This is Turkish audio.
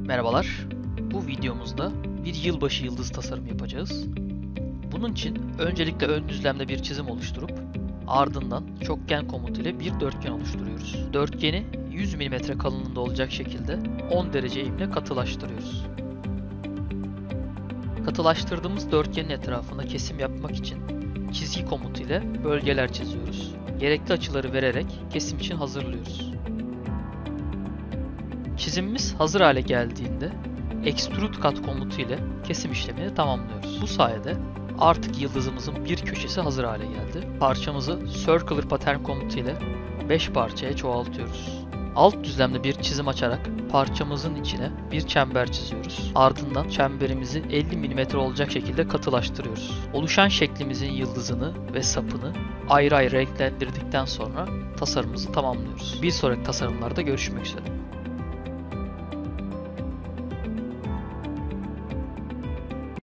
Merhabalar. Bu videomuzda bir yılbaşı yıldız tasarımı yapacağız. Bunun için öncelikle ön düzlemde bir çizim oluşturup ardından çokgen komutu ile bir dörtgen oluşturuyoruz. Dörtgeni 100 mm kalınlığında olacak şekilde 10 derece eğimle katılaştırıyoruz. Katılaştırdığımız dörtgenin etrafına kesim yapmak için çizgi komutu ile bölgeler çiziyoruz. Gerekli açıları vererek kesim için hazırlıyoruz. Çizimimiz hazır hale geldiğinde Extrude Cut komutu ile kesim işlemini tamamlıyoruz. Bu sayede artık yıldızımızın bir köşesi hazır hale geldi. Parçamızı Circular Pattern komutu ile 5 parçaya çoğaltıyoruz. Alt düzlemde bir çizim açarak parçamızın içine bir çember çiziyoruz. Ardından çemberimizi 50 mm olacak şekilde katılaştırıyoruz. Oluşan şeklimizin yıldızını ve sapını ayrı ayrı renklendirdikten sonra tasarımımızı tamamlıyoruz. Bir sonraki tasarımlarda görüşmek üzere.